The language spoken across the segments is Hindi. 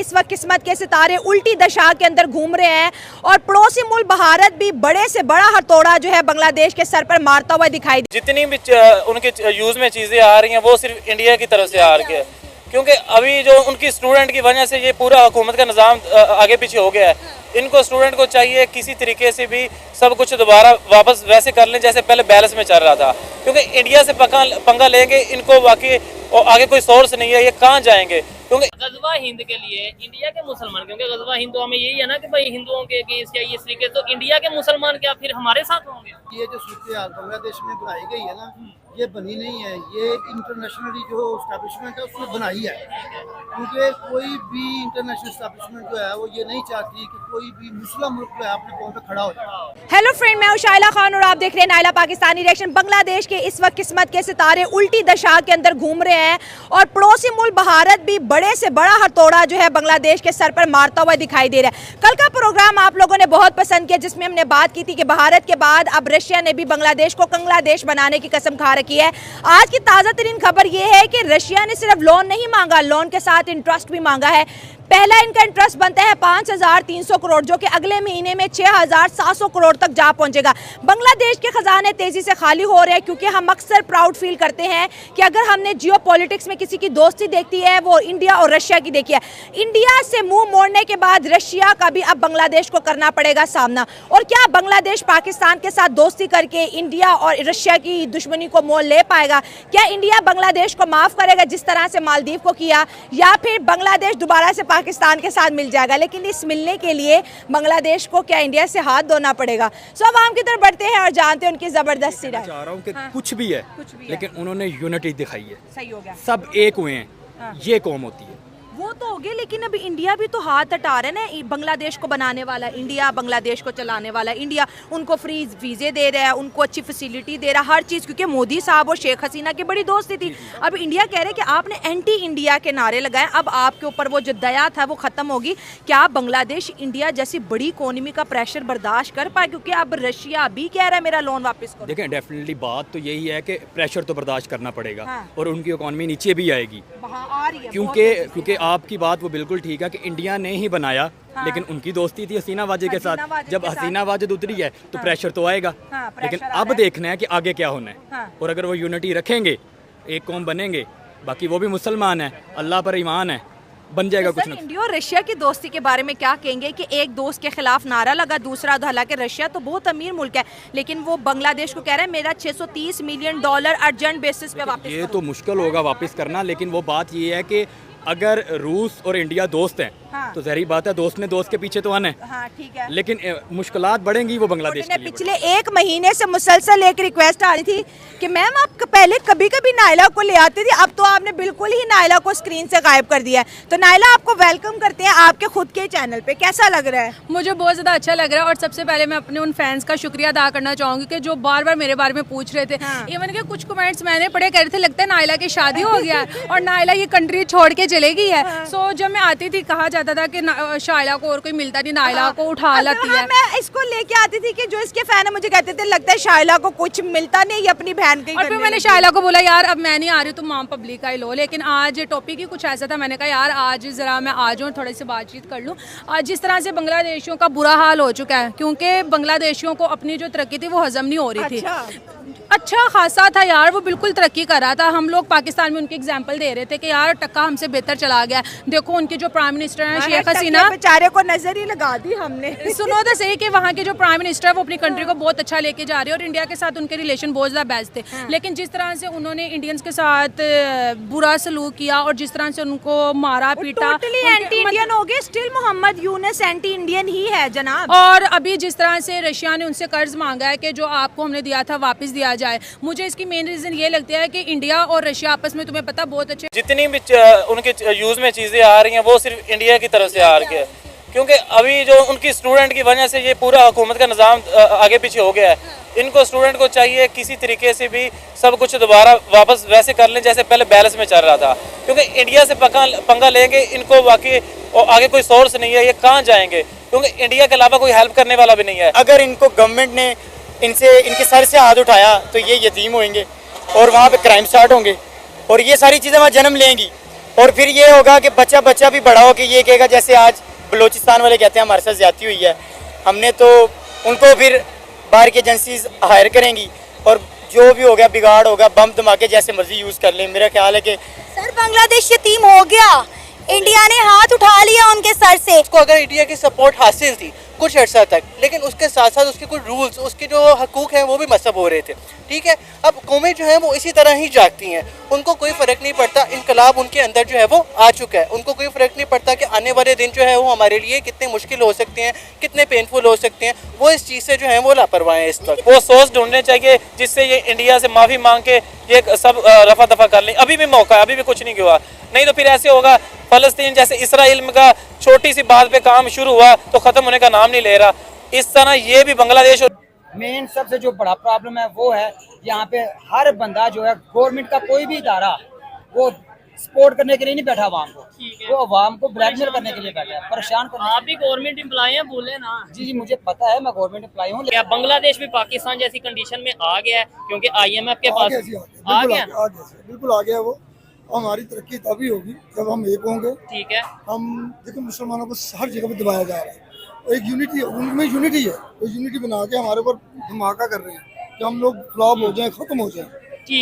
इस वक्त किस्मत के सितारे उल्टी दशा के अंदर घूम रहे हैं और पड़ोसी मुल्क भारत भी बड़े से बड़ा हथौड़ा जो है बांग्लादेश के सर पर मारता हुआ दिखाई दे। जितनी भी उनके यूज में चीजें आ रही हैं वो सिर्फ इंडिया की तरफ से आ रही है, क्योंकि अभी जो उनकी स्टूडेंट की वजह से ये पूरा हुकूमत का निज़ाम आगे पीछे हो गया है। इनको स्टूडेंट को चाहिए किसी तरीके से भी सब कुछ दोबारा वापस वैसे कर लें जैसे पहले बैलेंस में चल रहा था, क्योंकि इंडिया से पंगा लेंगे इनको वाकई और आगे कोई सोर्स नहीं है, ये कहाँ जाएंगे। क्योंकि गजवा हिंद के लिए इंडिया के मुसलमान, क्योंकि गजवा हिंद तो हमें यही है ना कि भाई हिंदुओं के केस या इस तरीके, तो इंडिया के मुसलमान क्या फिर हमारे साथ होंगे? ये जो सूरत बांग्लादेश में बनाई गई है ना, ये बनी नहीं है, ये इंटरनेशनली जो एस्टैब्लिशमेंट है उसने बनाई है, क्योंकि कोई भी इंटरनेशनल एस्टैब्लिशमेंट जो है वो ये नहीं चाहती कि कोई भी मुस्लिम मुल्क जो है अपने पांव पे खड़ा हो जाए। हेलो फ्रेंड, मैं हूं शाइला खान और आप देख रहे हैं नायला पाकिस्तानी रिएक्शन। बांग्लादेश के इस वक्त किस्मत के सितारे उल्टी दशा के अंदर घूम रहे हैं और पड़ोसी मुल्क भारत भी बड़े से बड़ा हथौड़ा जो है बांग्लादेश के सर पर मारता हुआ दिखाई दे रहा है। कल का प्रोग्राम आप लोगों ने बहुत पसंद किया, जिसमें हमने बात की थी कि भारत के बाद अब रशिया ने भी बांग्लादेश को कंगलादेश बनाने की कसम खा रखी है। आज की ताज़ा तरीन खबर यह है कि रशिया ने सिर्फ लोन नहीं मांगा, लोन के साथ इंटरेस्ट भी मांगा है। पहला इनका इंटरेस्ट बनता है 5,300 करोड़, जो कि अगले महीने में 6,700 करोड़ तक जा पहुंचेगा। बांग्लादेश के खजाने तेजी से खाली हो रहे हैं, क्योंकि हम अक्सर प्राउड फील करते हैं कि अगर हमने जियो पॉलिटिक्स में किसी की दोस्ती देखती है वो इंडिया और रशिया की देखी है। इंडिया से मुंह मोड़ने के बाद रशिया का भी अब बांग्लादेश को करना पड़ेगा सामना। और क्या बांग्लादेश पाकिस्तान के साथ दोस्ती करके इंडिया और रशिया की दुश्मनी को मोल ले पाएगा? क्या इंडिया बांग्लादेश को माफ करेगा जिस तरह से मालदीव को किया, या फिर बांग्लादेश दोबारा से पाकिस्तान के साथ मिल जाएगा? लेकिन इस मिलने के लिए बांग्लादेश को क्या इंडिया से हाथ धोना पड़ेगा? सो आवाम की तरफ बढ़ते हैं और जानते हैं उनकी जबरदस्ती राय। चाह रहा हूँ कि कुछ भी है, लेकिन उन्होंने यूनिटी दिखाई है, सही हो गया, सब एक हुए हैं, ये कौम होती है। वो तो हो गए, लेकिन अभी इंडिया भी तो हाथ हटा रहे ना। बांग्लादेश को बनाने वाला इंडिया, बांग्लादेश को चलाने वाला इंडिया, उनको फ्री वीजे दे रहा है, उनको अच्छी फैसिलिटी दे रहा है, हर चीज़, क्योंकि मोदी साहब और शेख हसीना की बड़ी दोस्ती थी। अब इंडिया कह रहे हैं कि आपने एंटी इंडिया के नारे लगाए, अब आपके ऊपर वो जो दया था वो ख़त्म होगी। क्या बांग्लादेश इंडिया जैसी बड़ी इकोनॉमी का प्रेशर बर्दाश्त कर पाए? क्योंकि अब रशिया भी कह रहा है मेरा लोन वापस करो। देखें, डेफिनेटली बात तो यही है कि प्रेशर तो बर्दाश्त करना पड़ेगा। हाँ। और उनकी इकोनॉमी नीचे भी आएगी, आ रही है, क्योंकि आपकी बात वो बिल्कुल ठीक है कि इंडिया ने ही बनाया। हाँ। लेकिन उनकी दोस्ती थी हसीना वाजिद के साथ। जब हसीना वाजिद उतरी है तो हाँ। प्रेशर तो आएगा। हाँ, लेकिन अब देखना है कि आगे क्या होना है। हाँ। और अगर वो यूनिटी रखेंगे, एक कौम बनेंगे, बाकी वो भी मुसलमान है, अल्लाह पर ईमान है, बन जाएगा कुछ ना। इंडिया और रशिया की दोस्ती के बारे में क्या कहेंगे कि एक दोस्त के खिलाफ नारा लगा, दूसरा, हालांकि रशिया तो बहुत अमीर मुल्क है, लेकिन वो बांग्लादेश को कह रहा है मेरा $630 मिलियन अर्जेंट बेसिस पे वापस। ये तो मुश्किल होगा वापस करना, लेकिन वो बात ये है कि अगर रूस और इंडिया दोस्त हैं, हाँ। तो जहरी बात है दोस्त ने दोस्त के पीछे तो आना है। हाँ, ठीक है। लेकिन मुश्किलात बढ़ेंगी वो बांग्लादेश के लिए। पिछले एक महीने से मुसलसल एक रिक्वेस्ट आ रही थी कि मैम आप पहले कभी कभी नायला को ले आती थी, अब तो आपने बिल्कुल ही नायला को स्क्रीन से गायब कर दिया है। तो नायला, आपको वेलकम करते हैं आपके खुद के चैनल पे, कैसा लग रहा है? मुझे बहुत ज़्यादा अच्छा लग रहा है। और सबसे पहले मैं अपने उन फैंस का शुक्रिया अदा करना चाहूँगी कि जो बार बार मेरे बारे में पूछ रहे थे। इवन के कुछ कमेंट्स मैंने पढ़े, कह रहे थे लगता है नायला की शादी हो गया है और नायला ये कंट्री छोड़ के चले गई है। सो जब मैं आती थी कहा जाता था कि शाइला को और कोई मिलता नहीं, नायला को उठा लाती है। मैं इसको लेके आती थी कि जो इसके फैन है मुझे कहते थे लगता है शाइला को कुछ मिलता नहीं, ये अपनी बहन के। और फिर मैंने शाइला को बोला यार अब मैं नहीं आ रही, तुम माम पब्लिक का ही लो। लेकिन आज टॉपिक ही कुछ ऐसा था, मैंने कहा यार आज ज़रा मैं आ जाऊँ, थोड़ी सी बातचीत कर लूँ। आज जिस तरह से बांग्लादेशियों का बुरा हाल हो चुका है, क्योंकि बांग्लादेशियों को अपनी जो तरक्की थी वो हजम नहीं हो रही थी। अच्छा खासा था यार, वो बिल्कुल तरक्की कर रहा था। हम लोग पाकिस्तान में उनके एग्जाम्पल दे रहे थे कि यार टक्का हमसे बेहतर चला गया। देखो उनके जो प्राइम मिनिस्टर हैं शेख हसीना, बेचारे को नजर ही लगा दी हमने। सुनो तो सही कि वहाँ के जो प्राइम मिनिस्टर है वो अपनी कंट्री को बहुत अच्छा लेके जा रहे हैं और इंडिया के साथ उनके रिलेशन बहुत ज़्यादा बेस्ट थे। लेकिन जिस तरह से उन्होंने इंडियंस के साथ बुरा सलूक किया और जिस तरह से उनको मारा पीटा, एंटी इंडियन हो गए। Still Mohammad Yunus anti Indian ही है जनाब। और अभी जिस तरह से रशिया ने उनसे कर्ज मांगा है कि जो आपको हमने दिया था वापस दिया जाए, मुझे इसकी मेन रीजन ये लगता है कि इंडिया और रशिया आपस में, तुम्हें पता, बहुत अच्छे। जितनी भी उनके यूज में चीजें आ रही हैं वो सिर्फ इंडिया की तरफ से आ रही है, क्योंकि अभी जो उनकी स्टूडेंट की वजह से ये पूरा हुकूमत का निज़ाम आगे पीछे हो गया है। इनको स्टूडेंट को चाहिए किसी तरीके से भी सब कुछ दोबारा वापस वैसे कर लें जैसे पहले बैलेंस में चल रहा था, क्योंकि इंडिया से पंगा लेंगे इनको वाकई और आगे कोई सोर्स नहीं है, ये कहाँ जाएंगे? क्योंकि इंडिया के अलावा कोई हेल्प करने वाला भी नहीं है। अगर इनको गवर्नमेंट ने इनके सर से हाथ उठाया तो ये यतीम होंगे और वहाँ पे क्राइम स्टार्ट होंगे और ये सारी चीज़ें वहाँ जन्म लेंगी। और फिर ये होगा कि बच्चा भी बड़ा हो कि ये कहेगा जैसे आज बलूचिस्तान वाले कहते हैं हमारे साथ ज्यादती हुई है, हमने तो उनको फिर बाहर की एजेंसीज हायर करेंगी और जो भी हो गया बिगाड़ होगा, बम धमाके जैसे मर्जी यूज़ कर लें। मेरा ख्याल है कि सर बांग्लादेश यतीम हो गया, इंडिया ने हाथ उठा लिया उनके सर से। उसको अगर इंडिया की सपोर्ट हासिल थी कुछ अर्सा तक, लेकिन उसके साथ साथ उसके कुछ रूल्स, उसके जो हकूक़ हैं वो भी मसब हो रहे थे। ठीक है, अब कौमें जो हैं वो इसी तरह ही जागती हैं, उनको कोई फ़र्क नहीं पड़ता, इनकलाब उनके अंदर जो है वो आ चुका है, उनको कोई फ़र्क नहीं पड़ता कि आने वाले दिन जो है वो हमारे लिए कितने मुश्किल हो सकते हैं, कितने पेनफुल हो सकते हैं। वो इस चीज़ से जो है वो लापरवाह हैं इस वक्त। वो सोर्स ढूंढने चाहिए जिससे ये इंडिया से माफ़ी मांग के ये सब रफा दफा कर लें। अभी भी मौका है, अभी भी कुछ नहीं हुआ, नहीं तो फिर ऐसे होगा फ़लस्तीन जैसे इसराइल का छोटी सी बात पे काम शुरू हुआ तो ख़त्म होने का नाम नहीं ले रहा। इस तरह ये भी बांग्लादेश मेन सबसे जो बड़ा प्रॉब्लम है वो है यहाँ पे हर बंदा जो है गवर्नमेंट का कोई भी इदारा वो सपोर्ट करने के लिए नहीं बैठा अवाम को, वो अवाम को ब्लैकमेल करने के लिए बैठा है, परेशान करने। आप भी गवर्नमेंट एम्प्लॉय हैं, बोले ना। जी मुझे पता है, मैं गवर्नमेंट एम्प्लॉय हूँ। क्या बांग्लादेश भी पाकिस्तान जैसी कंडीशन में आ गया है? क्योंकि IMF के पास आ गया, बिल्कुल आ गया वो। हमारी तरक्की तभी होगी जब हम एक होंगे। ठीक है, हम देखो मुसलमानों को हर जगह पे दबाया जा रहा है, एक यूनिटी है, उनमें यूनिटी है, वो यूनिटी बना के हमारे ऊपर धमाका कर रहे हैं कि हम लोग फ्लॉप हो जाएं, खत्म हो जाएं।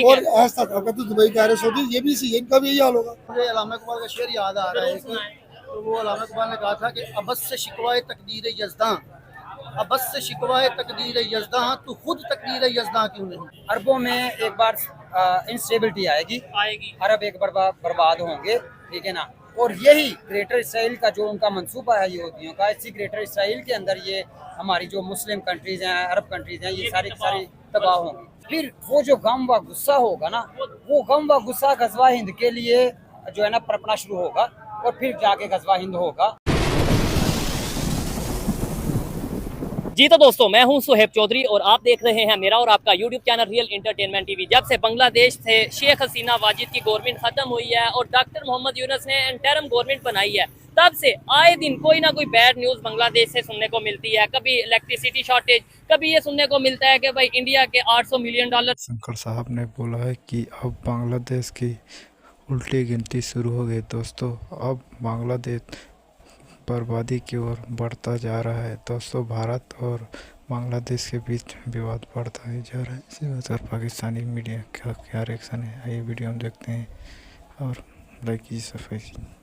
और ऐसा था तो दुबई कह रहे सऊदी, ये भी सी इनका भी यही हाल होगा। मुझे अल्लामा इकबाल का शेर याद आ रहा है तो वो अल्लामा इकबाल ने कहा था कि अबस से शिकवाए तकदीर यज़दां, अबस से शिकवाए तकदीर यज़दां, तो खुद तकदीर यज़दां क्यों नहीं। अरबों में एक बार इंस्टेबिलिटी आएगी, अरब एक बार बर्बाद होंगे, ठीक है ना। और यही ग्रेटर इसराइल का जो उनका मंसूबा है यहूदियों का, इसी ग्रेटर इसराइल के अंदर ये हमारी जो मुस्लिम कंट्रीज हैं, अरब कंट्रीज हैं, ये सारी तबाह होंगी। फिर वो जो गम व गुस्सा होगा ना, वो गम व गुस्सा गज़वा हिंद के लिए जो है ना पनपना शुरू होगा और फिर जाके गज़वा हिंद होगा। जी तो दोस्तों, मैं हूं सुहेब चौधरी और आप देख रहे हैं मेरा और आपका YouTube channel real entertainment TV. जब से बांग्लादेश से शेख हसीना वाजिद की गवर्नमेंट खत्म हुई है और डॉक्टर मोहम्मद यूनुस ने इंटरिम गवर्नमेंट बनाई है, तब से आए दिन कोई ना कोई बैड न्यूज़ बांग्लादेश से सुनने को मिलती है। कभी इलेक्ट्रिसिटी शॉर्टेज, कभी ये सुनने को मिलता है कि भाई इंडिया के $800 मिलियन। शंकर साहब ने बोला है कि अब बांग्लादेश की उल्टी गिनती शुरू हो गई। दोस्तों, अब बांग्लादेश बर्बादी की ओर बढ़ता जा रहा है। दोस्तों, भारत और बांग्लादेश के बीच विवाद बढ़ता ही जा रहा है। इसी वजह से पाकिस्तानी मीडिया का क्या रिएक्शन है, आइए वीडियो हम देखते हैं और लाइक कीजिए, सब्सक्राइब कीजिए।